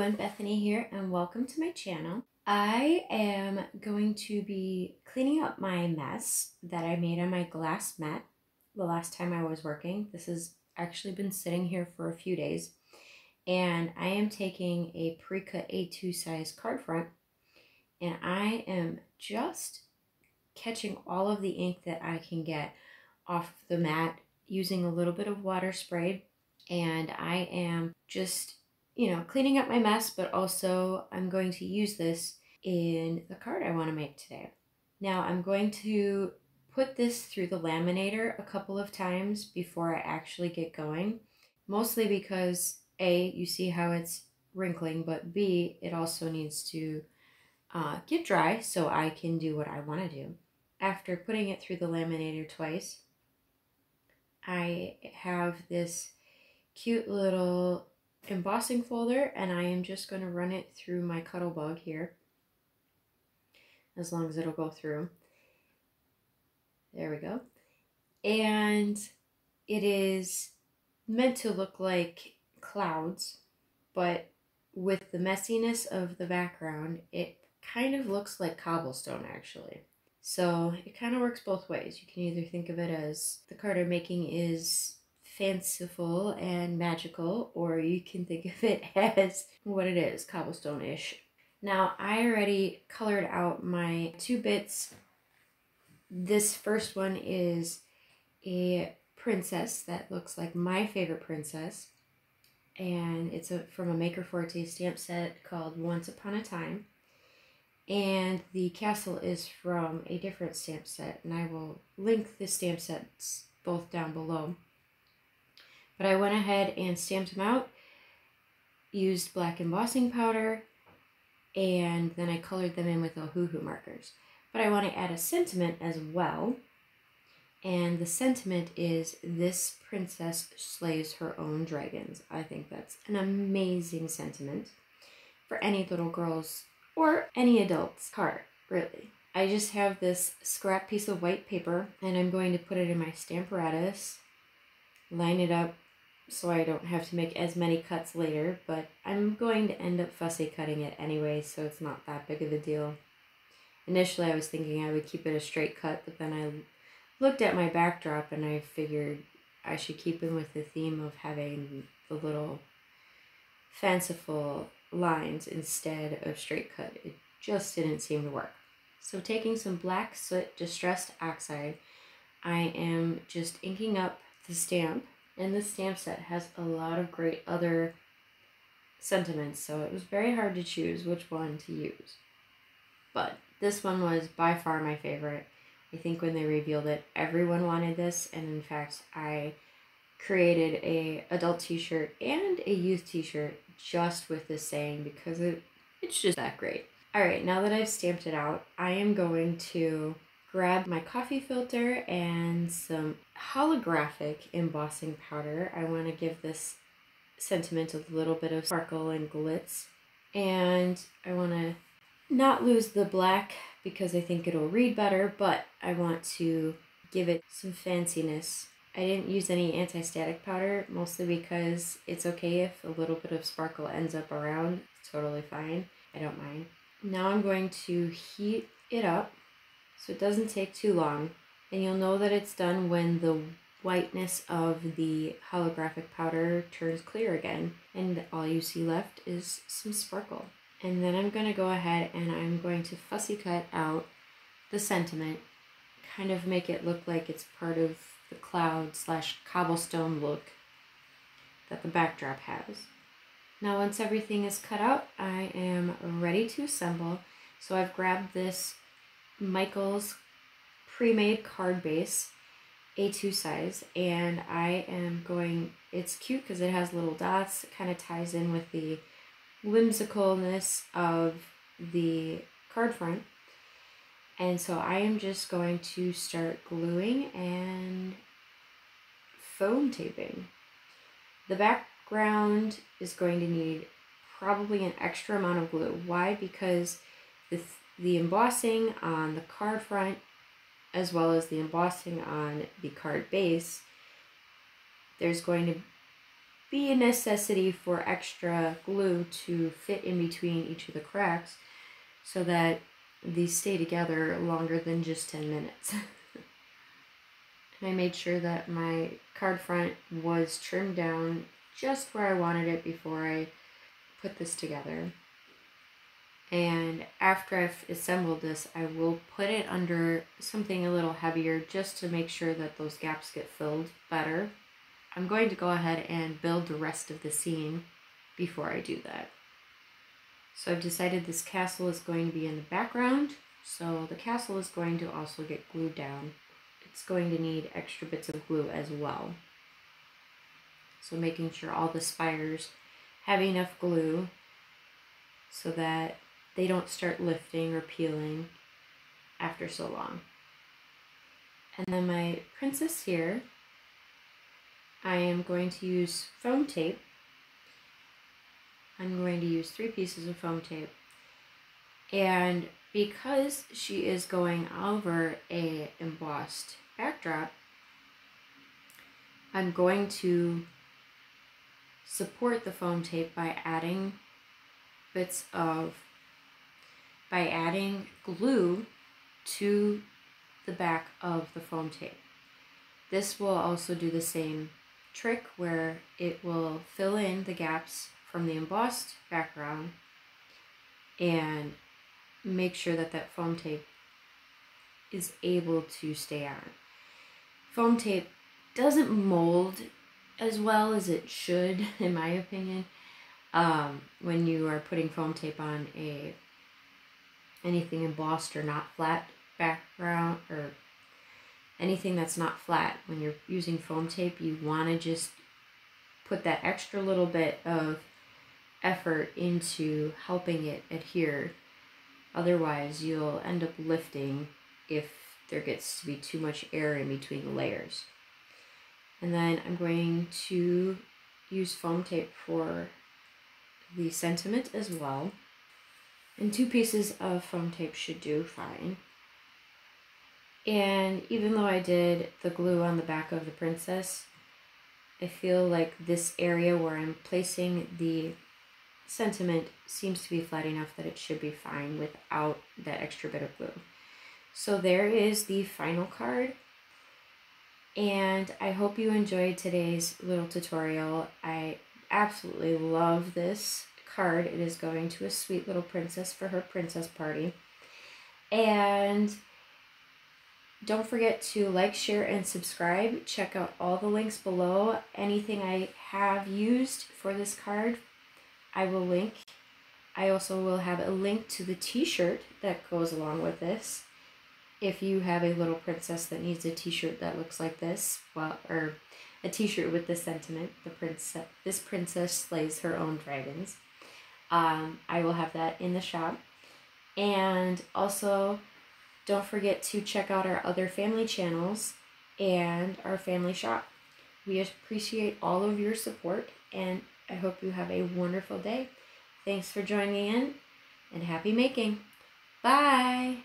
everyone, Bethany here and welcome to my channel. I am going to be cleaning up my mess that I made on my glass mat the last time I was working. This has actually been sitting here for a few days, and I am taking a pre-cut A2 size card front and I am just catching all of the ink that I can get off the mat using a little bit of water sprayed, and I am just cleaning up my mess, but also I'm going to use this in the card I want to make today. Now I'm going to put this through the laminator a couple of times before I actually get going, mostly because A, you see how it's wrinkling, but B, it also needs to get dry so I can do what I want to do. After putting it through the laminator twice, I have this cute little embossing folder, and I am just going to run it through my Cuttlebug here, as long as it'll go through. There we go. And it is meant to look like clouds, but with the messiness of the background, it kind of looks like cobblestone actually. So it kind of works both ways. You can either think of it as the card I'm making is fanciful and magical, or you can think of it as what it is, cobblestone-ish. Now I already colored out my two bits. This first one is a princess that looks like my favorite princess, and it's from a Maker Forte stamp set called Once Upon a Time. And the castle is from a different stamp set, and I will link the stamp sets both down below. But I went ahead and stamped them out, used black embossing powder, and then I colored them in with Ohuhu markers. But I want to add a sentiment as well, and the sentiment is, "This princess slays her own dragons." I think that's an amazing sentiment for any little girl's or any adult's card, really. I just have this scrap piece of white paper, and I'm going to put it in my Stamparatus, line it up so I don't have to make as many cuts later, but I'm going to end up fussy cutting it anyway, so it's not that big of a deal. Initially I was thinking I would keep it a straight cut, but then I looked at my backdrop and I figured I should keep in with the theme of having the little fanciful lines instead of straight cut. It just didn't seem to work. So taking some black soot distressed oxide, I am just inking up the stamp, and this stamp set has a lot of great other sentiments, so it was very hard to choose which one to use. But this one was by far my favorite. I think when they revealed it, everyone wanted this, and in fact I created a adult t-shirt and a youth t-shirt just with this saying, because it's just that great. Alright, now that I've stamped it out, I am going to grab my coffee filter and some holographic embossing powder. I want to give this sentiment a little bit of sparkle and glitz, and I want to not lose the black because I think it'll read better, but I want to give it some fanciness. I didn't use any anti-static powder, mostly because it's okay if a little bit of sparkle ends up around. It's totally fine. I don't mind. Now I'm going to heat it up so it doesn't take too long. And you'll know that it's done when the whiteness of the holographic powder turns clear again, and all you see left is some sparkle. And then I'm going to go ahead and I'm going to fussy cut out the sentiment, kind of make it look like it's part of the cloud / cobblestone look that the backdrop has. Now once everything is cut out, I am ready to assemble. So I've grabbed this Michael's pre-made card base, A2 size, and I am going, it's cute because it has little dots. It kind of ties in with the whimsicalness of the card front. And so I am just going to start gluing and foam taping. The background is going to need probably an extra amount of glue. Why? Because the embossing on the card front, as well as the embossing on the card base, there's going to be a necessity for extra glue to fit in between each of the cracks so that these stay together longer than just 10 minutes. And I made sure that my card front was trimmed down just where I wanted it before I put this together. And after I've assembled this, I will put it under something a little heavier just to make sure that those gaps get filled better. I'm going to go ahead and build the rest of the scene before I do that. So I've decided this castle is going to be in the background, so the castle is going to also get glued down. It's going to need extra bits of glue as well. So making sure all the spires have enough glue so that they don't start lifting or peeling after so long. And then my princess here, I am going to use foam tape. I'm going to use 3 pieces of foam tape. And because she is going over a embossed backdrop, I'm going to support the foam tape by adding glue to the back of the foam tape. This will also do the same trick where it will fill in the gaps from the embossed background and make sure that that foam tape is able to stay on. Foam tape doesn't mold as well as it should, in my opinion, when you are putting foam tape on anything embossed or not flat background, or anything that's not flat. When you're using foam tape, you want to just put that extra little bit of effort into helping it adhere. Otherwise, you'll end up lifting if there gets to be too much air in between the layers. And then I'm going to use foam tape for the sentiment as well. And 2 pieces of foam tape should do fine. And even though I did the glue on the back of the princess, I feel like this area where I'm placing the sentiment seems to be flat enough that it should be fine without that extra bit of glue. So there is the final card. And I hope you enjoyed today's little tutorial. I absolutely love this card. It is going to a sweet little princess for her princess party. And don't forget to like, share, and subscribe. Check out all the links below. Anything I have used for this card, I will link. I also will have a link to the t-shirt that goes along with this. If you have a little princess that needs a t-shirt that looks like this, well, or a t-shirt with this sentiment, this princess slays her own dragons. I will have that in the shop. And also, don't forget to check out our other family channels and our family shop. We appreciate all of your support, and I hope you have a wonderful day. Thanks for joining in, and happy making. Bye!